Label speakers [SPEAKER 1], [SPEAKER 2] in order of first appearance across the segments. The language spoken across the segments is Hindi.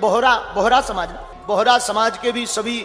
[SPEAKER 1] बोहरा बोहरा समाज बोहरा समाज के भी सभी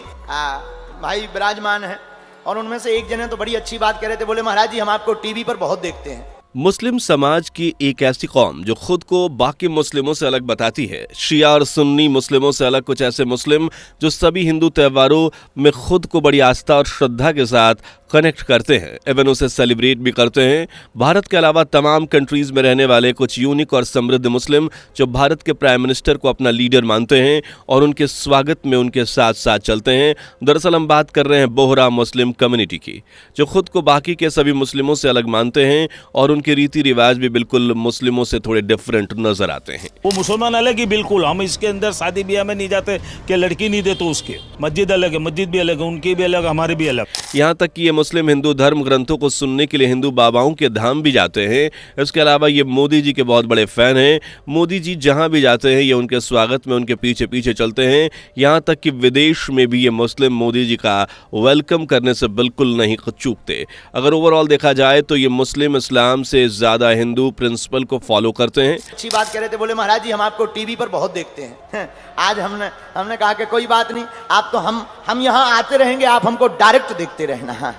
[SPEAKER 1] भाई विराजमान हैं, और उनमें से एक जने तो बड़ी अच्छी बात कह रहे थे, बोले महाराज जी हम आपको टीवी पर बहुत देखते हैं।
[SPEAKER 2] मुस्लिम समाज की एक ऐसी कौम जो खुद को बाकी मुस्लिमों से अलग बताती है। शिया और सुन्नी मुस्लिमों से अलग कुछ ऐसे मुस्लिम जो सभी हिंदू त्योहारों में खुद को बड़ी आस्था और श्रद्धा के साथ कनेक्ट करते हैं, एवं उसे सेलिब्रेट भी करते हैं। भारत के अलावा तमाम कंट्रीज में रहने वाले कुछ यूनिक और समृद्ध मुस्लिम जो भारत के प्राइम मिनिस्टर को अपना लीडर मानते हैं और उनके स्वागत में उनके साथ साथ चलते हैं। दरअसल हम बात कर रहे हैं बोहरा मुस्लिम कम्युनिटी की, जो खुद को बाकी के सभी मुस्लिमों से अलग मानते हैं और उनके रीति रिवाज भी बिल्कुल मुस्लिमों से थोड़े डिफरेंट नजर आते हैं।
[SPEAKER 3] वो मुसलमान अलग ही बिल्कुल, हम इसके अंदर शादी ब्याह में नहीं जाते कि लड़की नहीं दे तो उसके, मस्जिद अलग है, मस्जिद भी अलग है, उनकी भी अलग, हमारी भी अलग।
[SPEAKER 2] यहाँ तक कि ये मुस्लिम हिंदू धर्म ग्रंथों को सुनने के लिए हिंदू बाबाओं के धाम भी जाते हैं। इसके अलावा ये मोदी जी के बहुत बड़े फैन हैं। मोदी जी जहाँ भी जाते हैं ये उनके स्वागत में उनके पीछे पीछे चलते हैं। यहाँ तक कि विदेश में भी ये मुस्लिम मोदी जी का वेलकम करने से बिल्कुल नहीं चूकते। अगर ओवरऑल देखा जाए तो ये मुस्लिम इस्लाम से ज्यादा हिंदू प्रिंसिपल को फॉलो करते हैं।
[SPEAKER 1] अच्छी बात कह रहे थे, बोले महाराज जी हम आपको टीवी पर बहुत देखते हैं। आज हमने कहा कि कोई बात नहीं, आप तो हम यहाँ आते रहेंगे, आप हमको डायरेक्ट देखते रहना।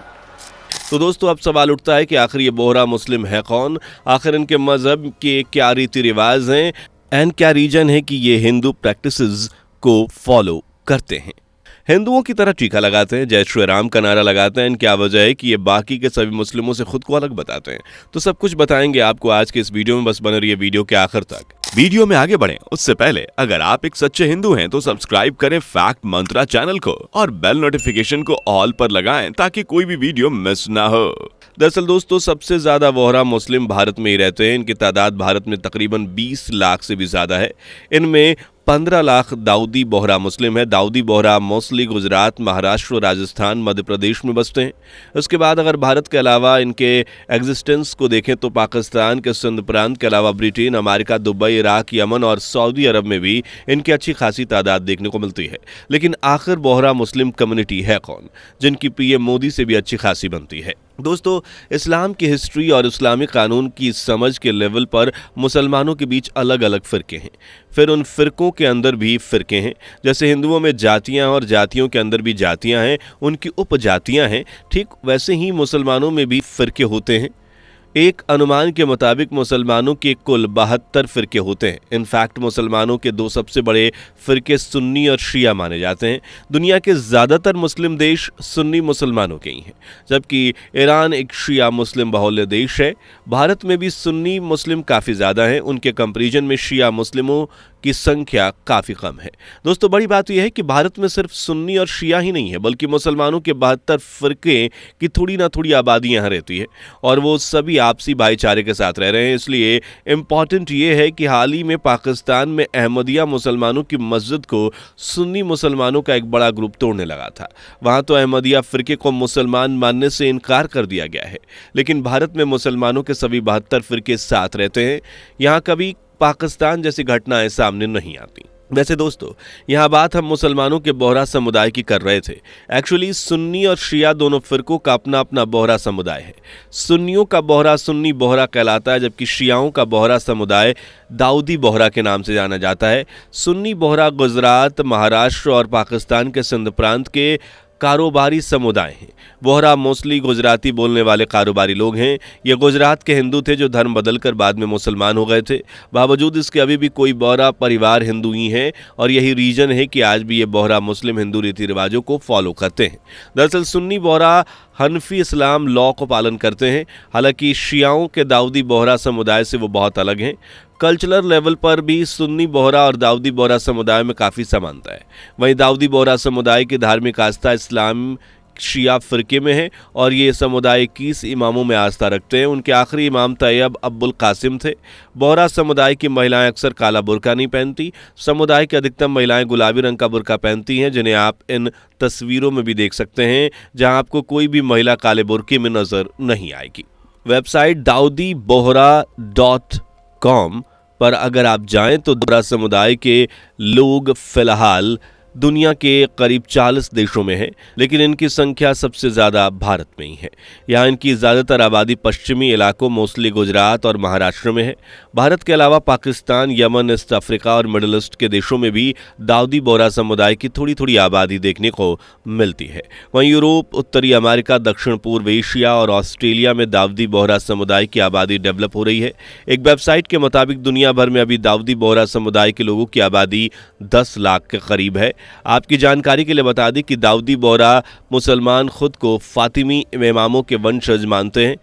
[SPEAKER 2] तो दोस्तों अब सवाल उठता है कि आखिर ये बोहरा मुस्लिम है कौन, आखिर इनके मजहब के क्या रीति रिवाज हैं एंड क्या रीजन है कि ये हिंदू प्रैक्टिसेस को फॉलो करते हैं। हिंदुओं की तरह टीका लगाते हैं, जय श्री राम का नारा लगाते हैं। क्या वजह है कि ये बाकी के सभी मुस्लिमों से खुद को अलग बताते हैं? तो सब कुछ बताएंगे आपको आज के इस वीडियो में, बस बने रहिए वीडियो के आखिर तक। वीडियो में आगे बढ़ें उससे पहले अगर आप एक सच्चे हिंदू हैं तो सब्सक्राइब करें फैक्ट मंत्रा चैनल को और बेल नोटिफिकेशन को ऑल पर लगाएं ताकि कोई भी वीडियो मिस ना हो। दरअसल दोस्तों सबसे ज्यादा बोहरा मुस्लिम भारत में ही रहते हैं। इनकी तादाद भारत में तकरीबन 20 लाख से भी ज्यादा है। इनमें 15 लाख दाऊदी बोहरा मुस्लिम है। दाऊदी बोहरा मोस्टली गुजरात, महाराष्ट्र, राजस्थान, मध्य प्रदेश में बसते हैं। उसके बाद अगर भारत के अलावा इनके एग्जिस्टेंस को देखें तो पाकिस्तान के सिंध प्रांत के अलावा Britain, America, Dubai, Iraq, Yemen और सऊदी अरब में भी इनकी अच्छी खासी तादाद देखने को मिलती है। लेकिन आखिर बोहरा मुस्लिम कम्युनिटी है कौन जिनकी पीएम मोदी से भी अच्छी खासी बनती है? दोस्तों इस्लाम की हिस्ट्री और इस्लामी कानून की समझ के लेवल पर मुसलमानों के बीच अलग अलग फ़िरके हैं। फिर उन फ़िरकों के अंदर भी फ़िरके हैं। जैसे हिंदुओं में जातियां और जातियों के अंदर भी जातियां हैं, उनकी उपजातियां हैं, ठीक वैसे ही मुसलमानों में भी फ़िरके होते हैं। एक अनुमान के मुताबिक मुसलमानों के कुल 72 फ़िरके होते हैं। इनफैक्ट मुसलमानों के दो सबसे बड़े फ़िरके सुन्नी और शिया माने जाते हैं। दुनिया के ज़्यादातर मुस्लिम देश सुन्नी मुसलमानों के ही हैं, जबकि ईरान एक शिया मुस्लिम बहुल्य देश है। भारत में भी सुन्नी मुस्लिम काफ़ी ज़्यादा हैं। उनके कंपैरिजन में शिया मुस्लिमों की संख्या काफ़ी कम है। दोस्तों बड़ी बात यह है कि भारत में सिर्फ सुन्नी और शिया ही नहीं है, बल्कि मुसलमानों के 72 फ़िरके की थोड़ी ना थोड़ी आबादी यहाँ रहती है और वो सभी आपसी भाईचारे के साथ रह रहे हैं। इसलिए इम्पॉर्टेंट ये है कि हाल ही में पाकिस्तान में अहमदिया मुसलमानों की मस्जिद को सुन्नी मुसलमानों का एक बड़ा ग्रुप तोड़ने लगा था। वहाँ तो अहमदिया फ़िरके को मुसलमान मानने से इनकार कर दिया गया है, लेकिन भारत में मुसलमानों के सभी 72 फ़िरके साथ रहते हैं। यहाँ कभी पाकिस्तान जैसी घटनाएं सामने नहीं आती। वैसे दोस्तों यहाँ बात हम मुसलमानों के बोहरा समुदाय की कर रहे थे। एक्चुअली सुन्नी और शिया दोनों फ़िरकों का अपना अपना बोहरा समुदाय है। सुन्नियों का बोहरा सुन्नी बोहरा कहलाता है, जबकि शियाओं का बोहरा समुदाय दाऊदी बोहरा के नाम से जाना जाता है। सुन्नी बोहरा गुजरात, महाराष्ट्र और पाकिस्तान के सिंध प्रांत के कारोबारी समुदाय हैं। बोहरा मोस्टली गुजराती बोलने वाले कारोबारी लोग हैं। ये गुजरात के हिंदू थे जो धर्म बदलकर बाद में मुसलमान हो गए थे। बावजूद इसके अभी भी कोई बोहरा परिवार हिंदू ही हैं और यही रीजन है कि आज भी ये बोहरा मुस्लिम हिंदू रीति रिवाजों को फॉलो करते हैं। दरअसल सुन्नी बोहरा हनफी इस्लाम लॉ को पालन करते हैं, हालांकि शियाओं के दाऊदी बोहरा समुदाय से वो बहुत अलग हैं। कल्चरल लेवल पर भी सुन्नी बोहरा और दाऊदी बोहरा समुदाय में काफ़ी समानता है। वहीं दाऊदी बोहरा समुदाय की धार्मिक आस्था इस्लाम शिया फ़िरके में है और ये समुदाय 21 इमामों में आस्था रखते हैं। उनके आखिरी इमाम तैयब अब्बुल कासिम थे। बोहरा समुदाय की महिलाएं अक्सर काला बुर्का नहीं पहनती। समुदाय की अधिकतम महिलाएं गुलाबी रंग का बुर्का पहनती हैं, जिन्हें आप इन तस्वीरों में भी देख सकते हैं, जहां आपको कोई भी महिला काले बुर्के में नज़र नहीं आएगी। वेबसाइट dawoodibohra.com पर अगर आप जाएं तो बोहरा समुदाय के लोग फिलहाल दुनिया के करीब 40 देशों में है, लेकिन इनकी संख्या सबसे ज्यादा भारत में ही है। यहाँ इनकी ज्यादातर आबादी पश्चिमी इलाकों मोस्टली गुजरात और महाराष्ट्र में है। भारत के अलावा पाकिस्तान, यमन, ईस्ट अफ्रीका और मिडिल ईस्ट के देशों में भी दाऊदी बोहरा समुदाय की थोड़ी थोड़ी आबादी देखने को मिलती है। वहीं यूरोप, उत्तरी अमेरिका, दक्षिण पूर्व एशिया और ऑस्ट्रेलिया में दाऊदी बोहरा समुदाय की आबादी डेवलप हो रही है। एक वेबसाइट के मुताबिक दुनिया भर में अभी दाऊदी बोहरा समुदाय के लोगों की आबादी 10 लाख के करीब है। आपकी जानकारी के लिए बता दें कि दाऊदी बोहरा मुसलमान खुद को फातिमी इमामों के वंशज मानते हैं।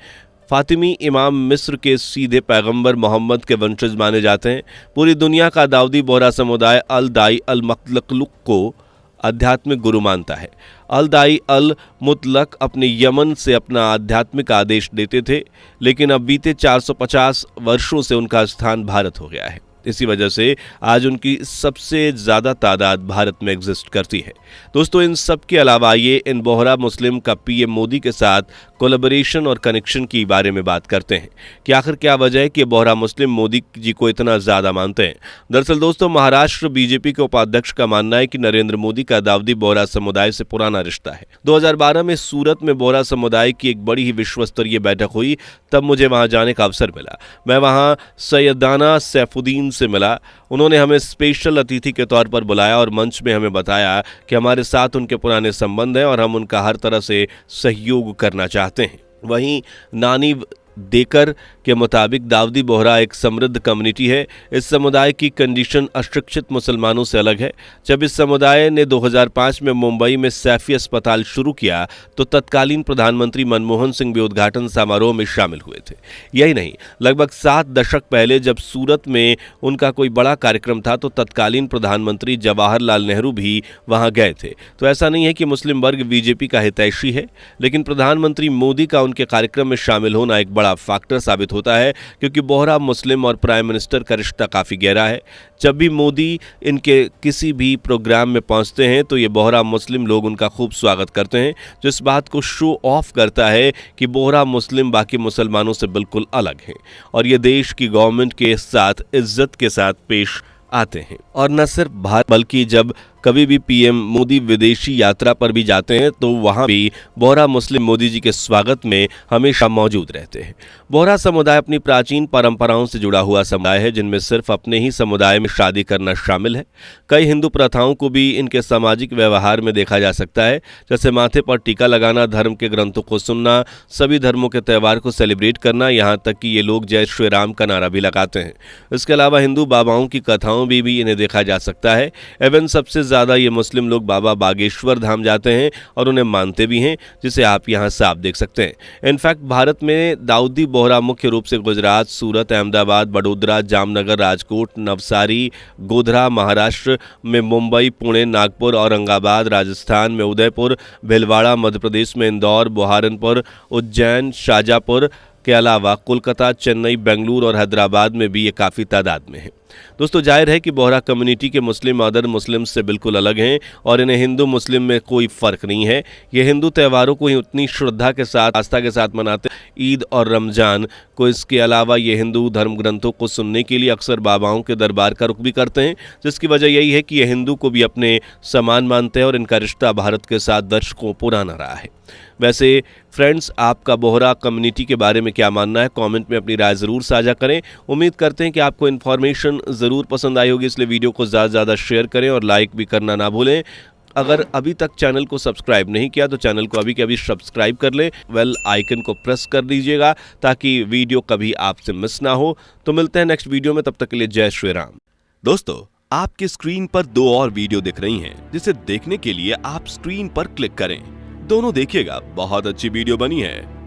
[SPEAKER 2] फातिमी इमाम मिस्र के सीधे पैगंबर मोहम्मद के वंशज माने जाते हैं। पूरी दुनिया का दाऊदी बोहरा समुदाय अल दाई अल मुतलक को आध्यात्मिक गुरु मानता है। अल दाई अल मुतलक अपने यमन से अपना आध्यात्मिक आदेश देते थे, लेकिन अब बीते 450 वर्षों से उनका स्थान भारत हो गया है। इसी वजह से आज उनकी सबसे ज़्यादा तादाद भारत में एग्जिस्ट करती है। दोस्तों, इन सब के अलावा ये इन बोहरा मुस्लिम का पीएम मोदी के साथ कोलैबोरेशन और कनेक्शन की बारे में बात करते हैं कि आखिर क्या वजह है कि बोहरा मुस्लिम मोदी जी को इतना ज़्यादा मानते हैं। दरअसल दोस्तों, महाराष्ट्र बीजेपी के उपाध्यक्ष का मानना है कि नरेंद्र मोदी का दाऊदी बोहरा समुदाय से पुराना रिश्ता है। 2012 में सूरत में बोहरा समुदाय की एक बड़ी ही विश्व स्तरीय बैठक हुई, तब मुझे वहां जाने का अवसर मिला। मैं वहां सैयदाना सैफुद्दीन से मिला। उन्होंने हमें स्पेशल अतिथि के तौर पर बुलाया और मंच में हमें बताया कि हमारे साथ उनके पुराने संबंध हैं और हम उनका हर तरह से सहयोग करना चाहते हैं। वहीं नानी देकर के मुताबिक दाऊदी बोहरा एक समृद्ध कम्युनिटी है। इस समुदाय की कंडीशन अशिक्षित मुसलमानों से अलग है। जब इस समुदाय ने 2005 में मुंबई में सैफी अस्पताल शुरू किया तो तत्कालीन प्रधानमंत्री मनमोहन सिंह भी उद्घाटन समारोह में शामिल हुए थे। यही नहीं, लगभग 7 दशक पहले जब सूरत में उनका कोई बड़ा कार्यक्रम था तो तत्कालीन प्रधानमंत्री जवाहरलाल नेहरू भी वहां गए थे। तो ऐसा नहीं है कि मुस्लिम वर्ग बीजेपी का हितैषी है, लेकिन प्रधानमंत्री मोदी का उनके कार्यक्रम में शामिल होना एक बड़ा फैक्टर साबित होता है, क्योंकि बोहरा मुस्लिम और प्राइम मिनिस्टर का रिश्ता काफी गहरा है। जब भी मोदी इनके किसी भी प्रोग्राम में पहुंचते हैं तो ये बोहरा मुस्लिम लोग उनका खूब स्वागत करते हैं, जो इस बात को शो ऑफ करता है कि बोहरा मुस्लिम बाकी मुसलमानों से बिल्कुल अलग हैं और ये देश की गवर्नमेंट के साथ इज्जत के साथ पेश आते हैं। और न सिर्फ भारत बल्कि जब कभी भी पीएम मोदी विदेशी यात्रा पर भी जाते हैं तो वहां भी बोहरा मुस्लिम मोदी जी के स्वागत में हमेशा मौजूद रहते हैं। बोहरा समुदाय अपनी प्राचीन परंपराओं से जुड़ा हुआ समुदाय है, जिनमें सिर्फ अपने ही समुदाय में शादी करना शामिल है। कई हिंदू प्रथाओं को भी इनके सामाजिक व्यवहार में देखा जा सकता है, जैसे माथे पर टीका लगाना, धर्म के ग्रंथों को सुनना, सभी धर्मों के त्यौहार को सेलिब्रेट करना, यहाँ तक कि ये लोग जय श्री राम का नारा भी लगाते हैं। इसके अलावा हिंदू बाबाओं की कथाओं में भी इन्हें देखा जा सकता है। एवं सबसे ज्यादा ये मुस्लिम लोग बाबा बागेश्वर धाम जाते हैं और उन्हें मानते भी हैं, जिसे आप यहां साफ देख सकते हैं। इनफैक्ट भारत में दाऊदी बोहरा मुख्य रूप से गुजरात, सूरत, अहमदाबाद, बड़ोदरा, जामनगर, राजकोट, नवसारी, गोधरा, महाराष्ट्र में मुंबई, पुणे, नागपुर, औरंगाबाद, राजस्थान में उदयपुर, भिलवाड़ा, मध्य प्रदेश में इंदौर, बुहारनपुर, उज्जैन, शाजापुर के अलावा कोलकाता, चेन्नई, बेंगलुरु और हैदराबाद में भी ये काफ़ी तादाद में है। दोस्तों, जाहिर है कि बोहरा कम्युनिटी के मुस्लिम अदर मुस्लिम से बिल्कुल अलग हैं और इन्हें हिंदू मुस्लिम में कोई फ़र्क नहीं है। ये हिंदू त्योहारों को ही उतनी श्रद्धा के साथ, आस्था के साथ मनाते हैं। ईद और रमज़ान को इसके अलावा ये हिंदू धर्म ग्रंथों को सुनने के लिए अक्सर बाबाओं के दरबार का रुख भी करते हैं, जिसकी वजह यही है कि ये हिंदू को भी अपने समान मानते हैं और इनका रिश्ता भारत के साथ दशकों पुराना रहा है। वैसे फ्रेंड्स, आपका बोहरा कम्युनिटी के बारे में क्या मानना है? कमेंट में अपनी राय ज़रूर साझा करें। उम्मीद करते हैं कि आपको इन्फॉर्मेशन ज़रूर पसंद आई होगी, इसलिए वीडियो को ज़्यादा से ज़्यादा शेयर करें और लाइक भी करना ना भूलें। अगर अभी तक चैनल को सब्सक्राइब नहीं किया तो चैनल को अभी के अभी सब्सक्राइब कर लें, बेल आइकन को प्रेस कर दीजिएगा ताकि वीडियो कभी आपसे मिस ना हो। तो मिलते हैं नेक्स्ट वीडियो में, तब तक के लिए जय श्री राम। दोस्तों, आपकी स्क्रीन पर 2 और वीडियो दिख रही हैं, जिसे देखने के लिए आप स्क्रीन पर क्लिक करें। दोनों देखिएगा, बहुत अच्छी वीडियो बनी है।